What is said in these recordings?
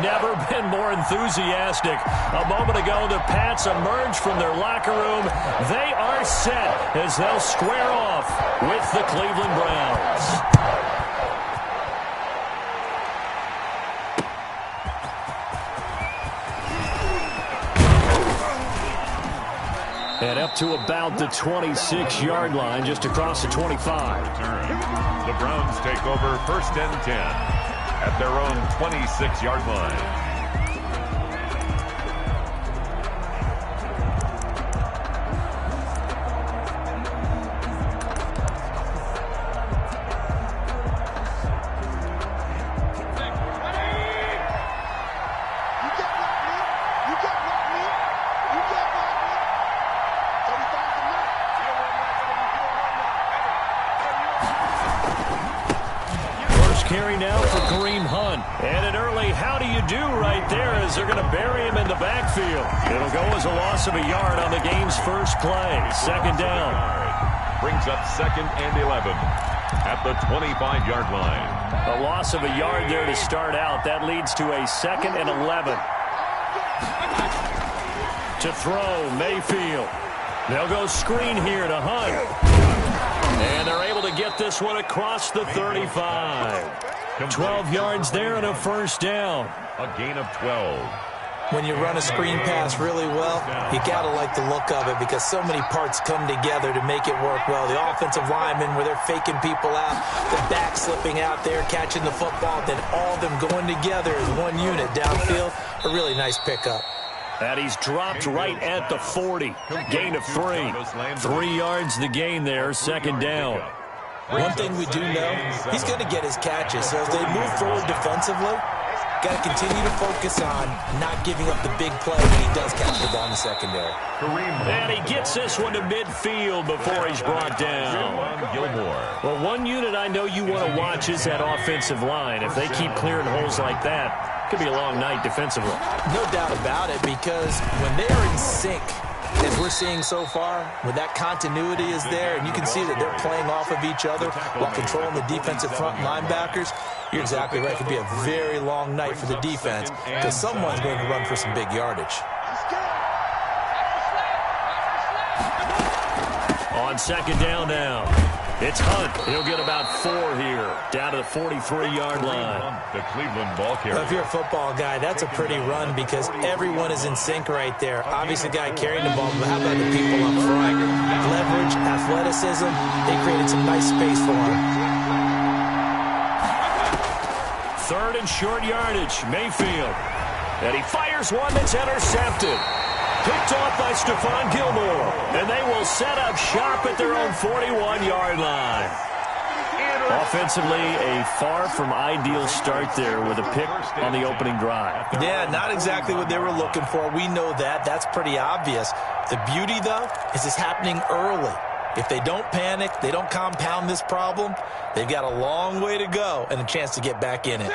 never been more enthusiastic. A moment ago, the Pats emerged from their locker room. They are set as they'll square off with the Cleveland Browns. And up to about the 26-yard line, just across the 25. The Browns take over 1st and 10 at their own 26-yard line. Carry now for Kareem Hunt. And an early how do you do right there as they're going to bury him in the backfield. It'll go as a loss of a yard on the game's first play. 2nd down. Brings up 2nd and 11 at the 25-yard line. A loss of a yard there to start out. That leads to a 2nd and 11. To throw, Mayfield. They'll go screen here to Hunt. And they're able to get this one across the 35. 12 yards there and a 1st down. A gain of 12. When you run a screen pass really well, you got to like the look of it because so many parts come together to make it work well. The offensive linemen where they're faking people out, the back slipping out there, catching the football, then all of them going together as one unit downfield. A really nice pickup. And he's dropped right at the 40. Gain of 3. 3 yards the gain there, 2nd down. One thing we do know, he's going to get his catches. So as they move forward defensively, got to continue to focus on not giving up the big play when he does catch the ball in the secondary. And he gets this one to midfield before he's brought down. Well, one unit I know you want to watch is that offensive line. If they keep clearing holes like that, it could be a long night defensively. No doubt about it, because when they are in sync, as we're seeing so far, when that continuity is there, and you can see that they're playing off of each other while controlling the defensive front linebackers, you're exactly right. It could be a very long night for the defense because someone's going to run for some big yardage. On 2nd down now, it's Hunt. He'll get about 4 here, down to the 43-yard line. The Cleveland ball carrier. Well, if you're a football guy, that's a pretty run because everyone is in sync right there. Obviously, the guy carrying the ball, but how about the people up front? Leverage, athleticism, they created some nice space for him. 3rd and short yardage, Mayfield. And he fires one that's intercepted. Picked off by Stephon Gilmore. And they will set up shop at their own 41-yard line. Offensively, a far from ideal start there with a pick on the opening drive. Yeah, not exactly what they were looking for. We know that. That's pretty obvious. The beauty, though, is it's happening early. If they don't panic, they don't compound this problem, they've got a long way to go and a chance to get back in it.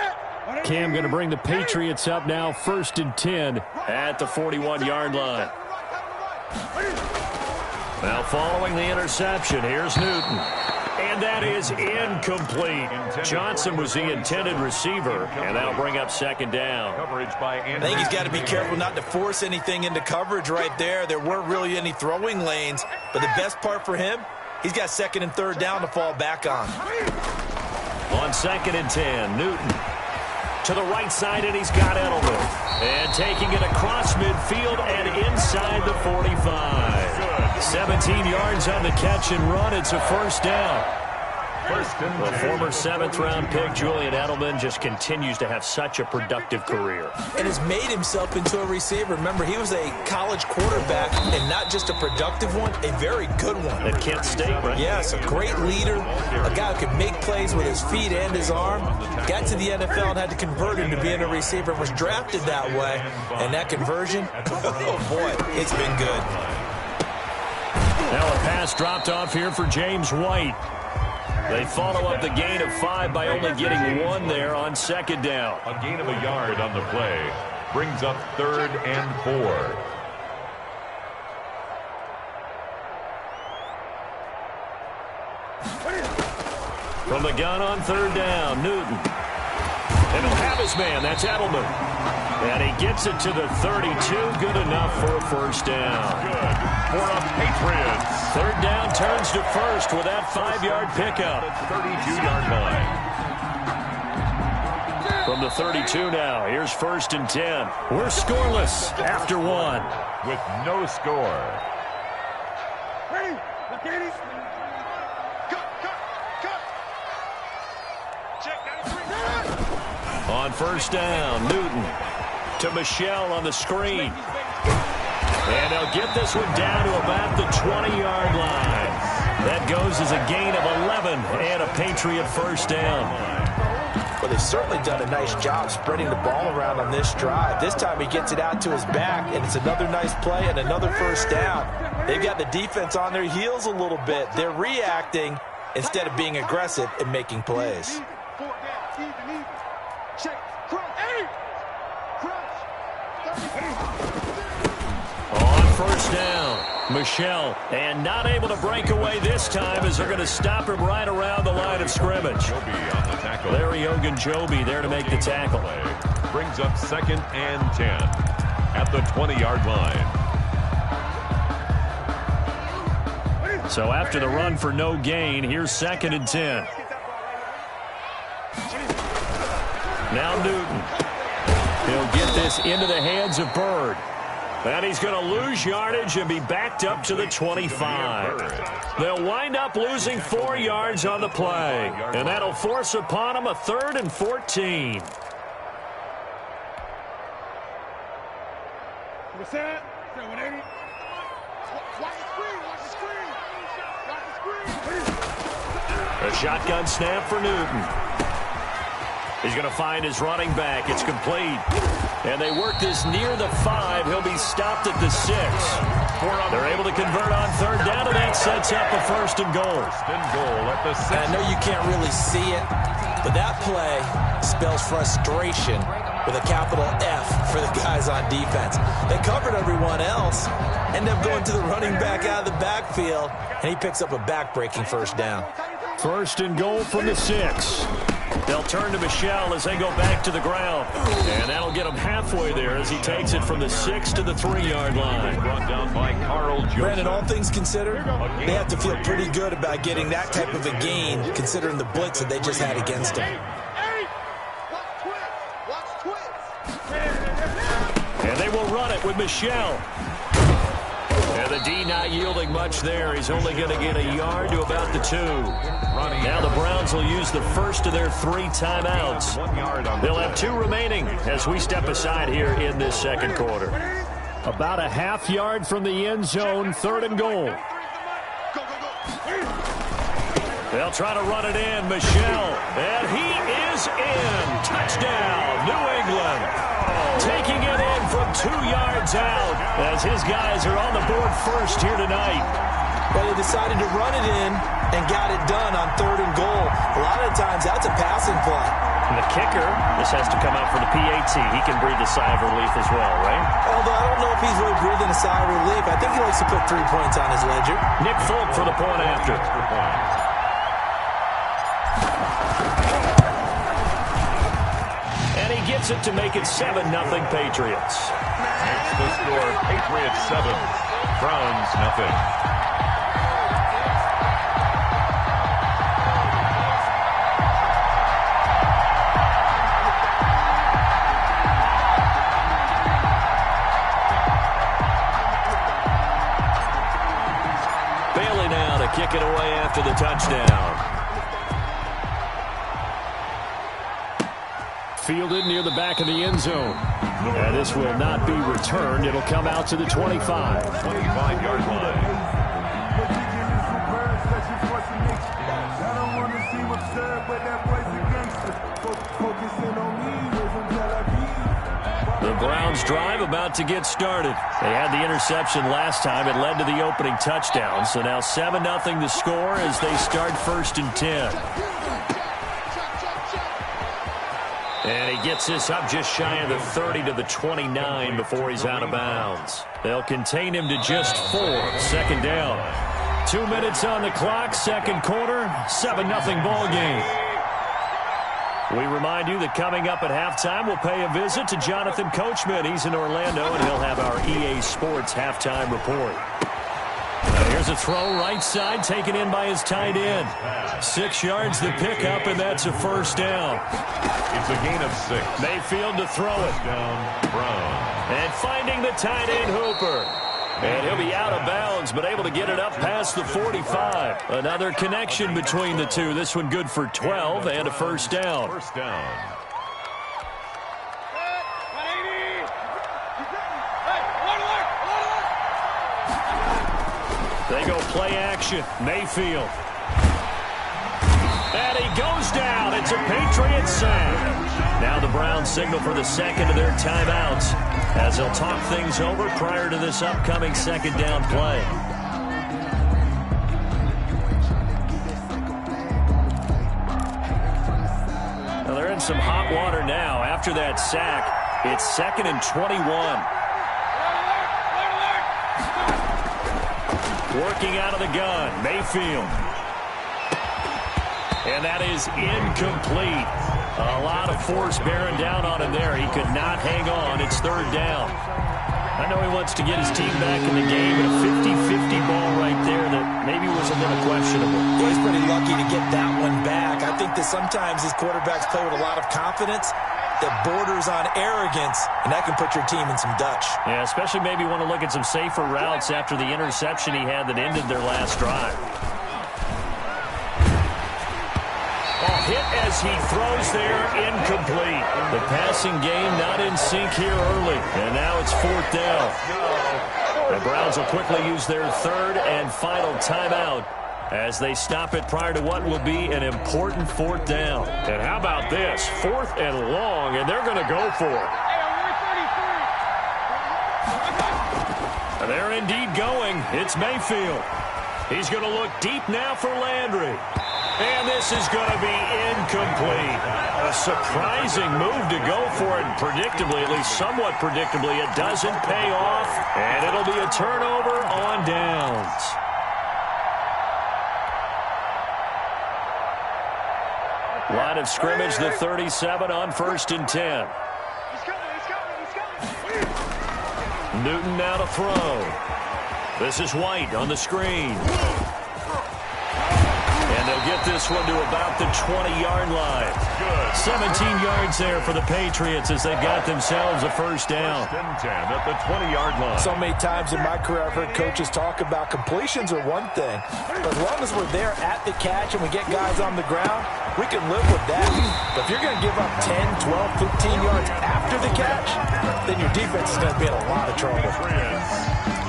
Cam going to bring the Patriots up now, 1st and 10 at the 41-yard line. Now following the interception, here's Newton. And that is incomplete. Johnson was the intended receiver, and that'll bring up 2nd down. I think he's got to be careful not to force anything into coverage right there. There weren't really any throwing lanes, but the best part for him, he's got 2nd and 3rd down to fall back on. On 2nd and 10, Newton to the right side, and he's got Edelman. And taking it across midfield and inside the 45. 17 yards on the catch and run. It's a 1st down. The former 7th-round pick, Julian Edelman, just continues to have such a productive career. And has made himself into a receiver. Remember, he was a college quarterback, and not just a productive one, a very good one. At Kent State, right? Yes, a great leader, a guy who could make plays with his feet and his arm. Got to the NFL and had to convert into being a receiver and was drafted that way. And that conversion, oh boy, it's been good. Now a pass dropped off here for James White. They follow up the gain of 5 by only getting 1 there on 2nd down. A gain of a yard on the play brings up 3rd and 4. From the gun on 3rd down, Newton. And he'll have his man. That's Edelman. And he gets it to the 32. Good enough for a first down. Good for the Patriots. Third down turns to first with that 5-yard pickup. 32-yard line. From the 32 now, here's 1st and 10. We're scoreless after one. With no score. Ready? Ladies. Cut. Check 93. On first down, Newton to Michelle on the screen. And they'll get this one down to about the 20-yard line. That goes as a gain of 11 and a Patriot first down. Well, they've certainly done a nice job spreading the ball around on this drive. This time he gets it out to his back, and it's another nice play and another first down. They've got the defense on their heels a little bit. They're reacting instead of being aggressive and making plays. On first down, Michelle, and not able to break away this time as they're going to stop him right around the line of scrimmage. Joby on the tackle. Larry Ogunjobi there to make the tackle. Brings up 2nd and 10 at the 20-yard line. So after the run for no gain, here's 2nd and 10. Now Newton. He'll get this into the hands of Bird. And he's going to lose yardage and be backed up to the 25. They'll wind up losing 4 yards on the play. And that'll force upon them a 3rd and 14. What's that? 180. Watch the screen. A shotgun snap for Newton. He's going to find his running back. It's complete. And they work this near the 5. He'll be stopped at the 6. They're able to convert on 3rd down, and that sets up a 1st and goal. 1st and goal at the 6. And I know you can't really see it, but that play spells frustration with a capital F for the guys on defense. They covered everyone else, end up going to the running back out of the backfield, and he picks up a back-breaking first down. 1st and goal from the 6. They'll turn to Michelle as they go back to the ground. And that'll get him halfway there as he takes it from the 6 to the 3-yard line. Brought down by Carl Joseph. Brandon, all things considered, they have to feel pretty good about getting that type of a gain, considering the blitz that they just had against them. And they will run it with Michelle. And the D not yielding much there. He's only going to get a yard to about the 2. Now the Browns will use the first of their 3 timeouts. They'll have 2 remaining as we step aside here in this second quarter. About a half yard from the end zone, 3rd and goal. They'll try to run it in. Michelle, and he is in. Touchdown, New England. Taking it in from 2 yards out as his guys are on the board first here tonight. Well, they decided to run it in and got it done on 3rd and goal. A lot of the times, that's a passing play. And the kicker, this has to come out for the PAT. He can breathe a sigh of relief as well, right? Although I don't know if he's really breathing a sigh of relief. I think he likes to put 3 points on his ledger. Nick Folk for the point after. And he gets it to make it 7-0 Patriots. Makes the score Patriots 7, Browns nothing. Bailey now to kick it away after the touchdown. Fielded near the back of the end zone. And this will not be returned. It'll come out to the 25. 25-yard line. The Browns drive about to get started. They had the interception last time. It led to the opening touchdown. So now 7-0 the score as they start 1st and 10. And he gets this up just shy of the 30 to the 29 before he's out of bounds. They'll contain him to just 4. 2nd down. 2 minutes on the clock, second quarter, 7-0 ball game. We remind you that coming up at halftime, we'll pay a visit to Jonathan Coachman. He's in Orlando, and he'll have our EA Sports halftime report. Here's a throw right side, taken in by his tight end. 6 yards the pickup, and that's a first down. It's a gain of 6. Mayfield to throw it. Down, Brown. And finding the tight end, Hooper. And he'll be out of bounds, but able to get it up past the 45. Another connection between the two. This one good for 12 and a first down. First down. They go play action. Mayfield. And he goes down. It's a Patriot sack. Now the Browns signal for the second of their timeouts as they'll talk things over prior to this upcoming second down play. Now they're in some hot water now. After that sack, it's 2nd and 21. Working out of the gun, Mayfield. And that is incomplete. A lot of force bearing down on him there. He could not hang on. It's 3rd down. I know he wants to get his team back in the game, but a 50-50 ball right there that maybe was a little questionable. Well, he's pretty lucky to get that one back. I think that sometimes these quarterbacks play with a lot of confidence that borders on arrogance, and that can put your team in some Dutch. Yeah, especially maybe want to look at some safer routes after the interception he had that ended their last drive. Hit as he throws there, incomplete. The passing game not in sync here early, and now it's 4th down. The Browns will quickly use their 3rd and final timeout as they stop it prior to what will be an important 4th down. And how about this? 4th and long, and they're going to go for it. They're indeed going. It's Mayfield. He's going to look deep now for Landry. And this is going to be incomplete. A surprising move to go for it. Predictably, at least somewhat predictably, it doesn't pay off. And it'll be a turnover on downs. Line of scrimmage, the 37 on 1st and 10. Newton now to throw. This is White on the screen. And they'll get this one to about the 20-yard line. 17 yards there for the Patriots as they've got themselves a first down. 1st and 10 at the 20-yard line. So many times in my career I've heard coaches talk about completions are one thing. But as long as we're there at the catch and we get guys on the ground, we can live with that. But if you're going to give up 10, 12, 15 yards after the catch, then your defense is going to be in a lot of trouble.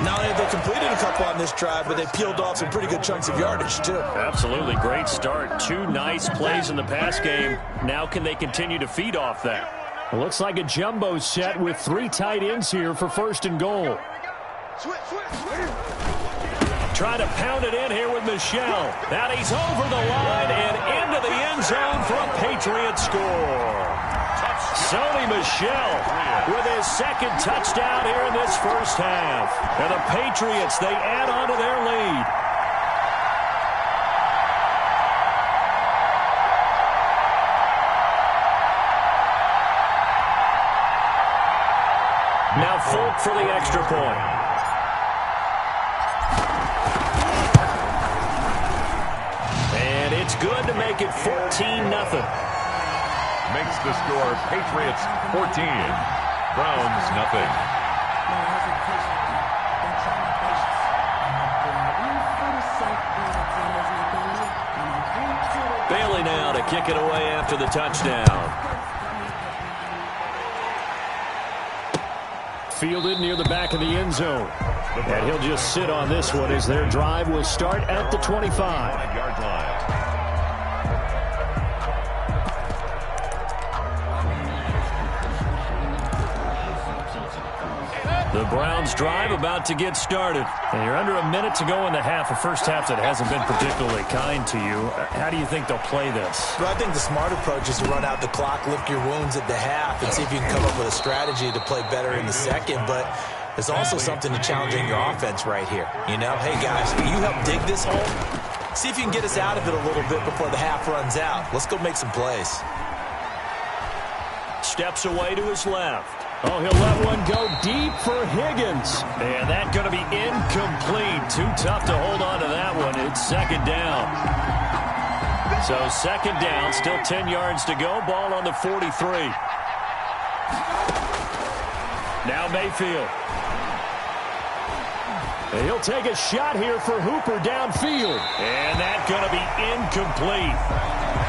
Not only have they completed a couple on this drive, but they peeled off some pretty good chunks of yardage, too. Absolutely. Great start. 2 nice plays in the pass game. Now can they continue to feed off that? It looks like a jumbo set with 3 tight ends here for 1st and goal. Trying to pound it in here with Michel. And he's over the line and into the end zone for a Patriot score. Sony Michel with his 2nd touchdown here in this first half. And the Patriots, they add on to their lead. Now Folk for the extra point. And it's good to make it 14-0. Makes the score Patriots 14, Browns nothing. Bailey now to kick it away after the touchdown. Fielded near the back of the end zone. And he'll just sit on this one as their drive will start at the 25-yard line. The Browns drive about to get started. And you're under a minute to go in the half, a first half that hasn't been particularly kind to you. How do you think they'll play this? Well, I think the smart approach is to run out the clock, lick your wounds at the half, and see if you can come up with a strategy to play better in the second. But there's also something to challenging your offense right here. You know, hey, guys, will you help dig this hole? See if you can get us out of it a little bit before the half runs out. Let's go make some plays. steps away to his left. Oh, he'll let one go deep for Higgins. And that's going to be incomplete. Too tough to hold on to that one. It's second down. So second down, still 10 yards to go. Ball on the 43. Now Mayfield. And he'll take a shot here for Hooper downfield. And that's going to be incomplete.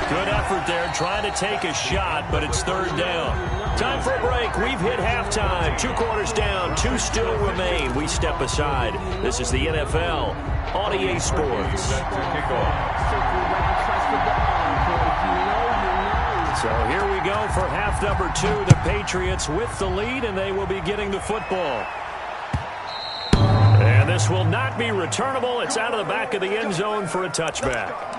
Good effort there trying to take a shot, but it's third down. Time for a break. We've hit halftime. 2 quarters down, 2 still remain. We step aside. This is the NFL on EA Sports. So here we go for half number 2. The Patriots with the lead, and they will be getting the football. And this will not be returnable. It's out of the back of the end zone for a touchback.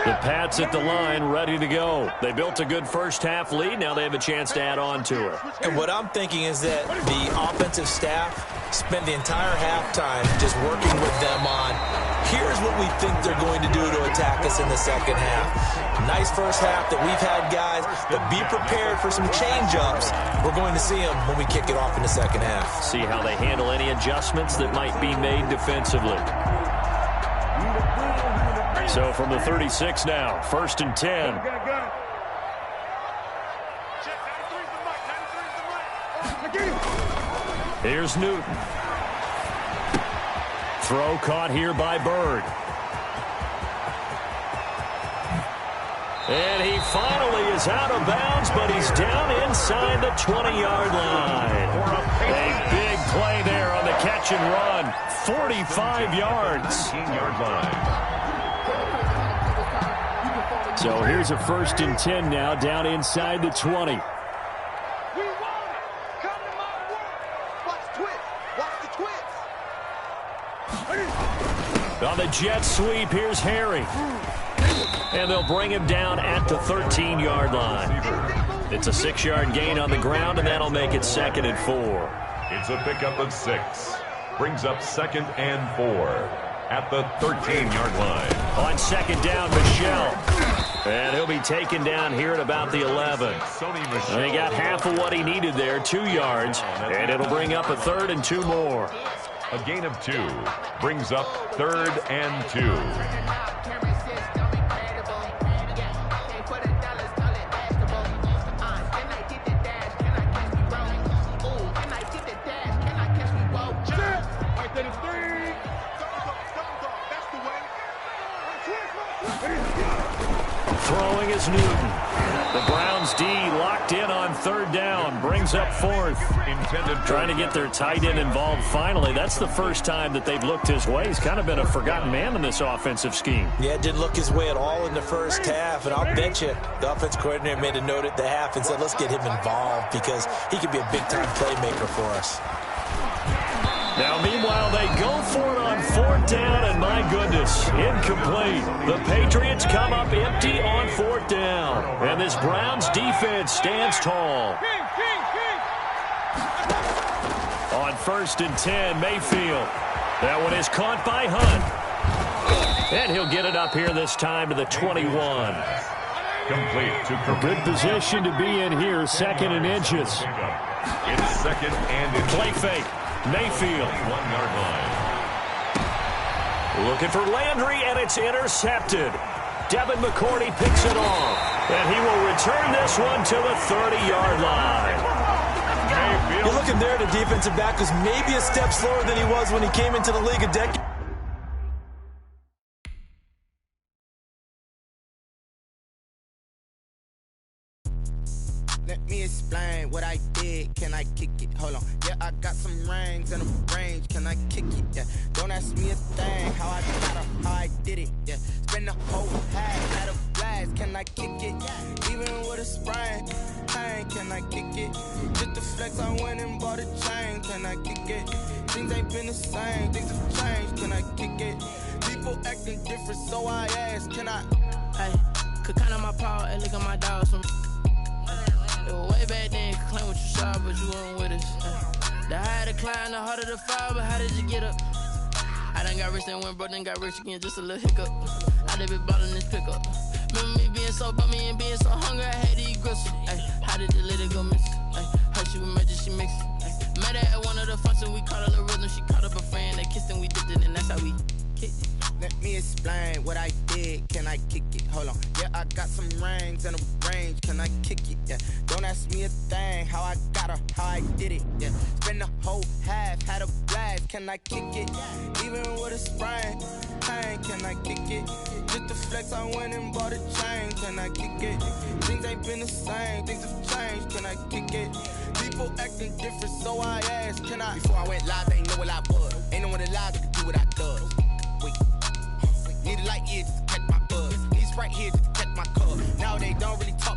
The Pats at the line, ready to go. They built a good first-half lead. Now they have a chance to add on to it. And what I'm thinking is that the offensive staff spent the entire halftime just working with them on, here's what we think they're going to do to attack us in the second half. Nice first half that we've had, guys, but be prepared for some change-ups. We're going to see them when we kick it off in the second half. See how they handle any adjustments that might be made defensively. So from the 36 now, 1st and 10. Here's Newton. Throw caught here by Bird. And he finally is out of bounds, but he's down inside the 20-yard line. A big play there on the catch and run. 45 yards. 15-yard line. So here's a 1st and 10 now, down inside the 20. We want it. Come to my work. Watch twist. Watch the twist. On the jet sweep, here's Harry. And they'll bring him down at the 13-yard line. It's a 6-yard gain on the ground, and that'll make it 2nd and 4. It's a pickup of 6. Brings up 2nd and 4 at the 13-yard line. On 2nd down, Michelle. And he'll be taken down here at about the 11. And he got half of what he needed there, 2 yards. And it'll bring up a 3rd and 2 more. A gain of 2 brings up 3rd and 2. Throwing is Newton. The Browns D locked in on 3rd down. Brings up 4th. Trying to get their tight end involved finally. That's the first time that they've looked his way. He's kind of been a forgotten man in this offensive scheme. Yeah, it didn't look his way at all in the first half. And I'll bet you the offense coordinator made a note at the half and said, let's get him involved because he could be a big-time playmaker for us. Now, meanwhile, they go for it on 4th down, and my goodness, incomplete. The Patriots come up empty on 4th down, and this Browns defense stands tall. On 1st and 10, Mayfield. That one is caught by Hunt. And he'll get it up here this time to the 21. Complete to Good position to be in here, 2nd and inches. It's 2nd and inches. Play fake. Mayfield. 1-yard line. Looking for Landry, and it's intercepted. Devin McCourty picks it off. And he will return this one to the 30-yard line. You're looking there at a defensive back who's maybe a step slower than he was when he came into the league a decade. Let me explain what I did. Can I kick it? Hold on. Yeah, I got some rings and a range. Can I kick it? Yeah. Don't ask me a thing. How I got her, how I did it. Yeah. Spend the whole half at a blast. Can I kick it? Even with a sprain. Hey, can I kick it? Just the flex, I went and bought a chain. Can I kick it? Things ain't been the same. Things have changed. Can I kick it? People acting different, so I ask. Can I? Hey. Could count on my power and look at my dogs from. It was way back then, could claim what you saw, but you weren't with us. The higher the climb, the harder the fall, but how did you get up? I done got rich, then went broke, then got rich again, just a little hiccup. I done been ballin' this pickup. Remember me being so bummy and being so hungry, I had to eat gristle. Ay, how did the lady go miss? Ay, heard she was magic, she mixed. Met her at one of the functions, we caught a little rhythm, she caught up a friend, they kissed and we dipped it, and that's how we kicked it. Let me explain what I did. Can I kick it? Hold on. Yeah, I got some rings and a range. Can I kick it? Yeah. Don't ask me a thing. How I got her, how I did it. Yeah. Spend the whole half, had a blast. Can I kick it? Even with a sprain, pain. Can I kick it? Just to flex, I went and bought a chain. Can I kick it? Things ain't been the same. Things have changed. Can I kick it? People acting different, so I asked. Can I? Before I went live, they ain't know what I was. Ain't no one alive that could do what I does. Wait. Need a light here just to catch my buzz. Need Sprite here just to catch my cub. Now they don't really talk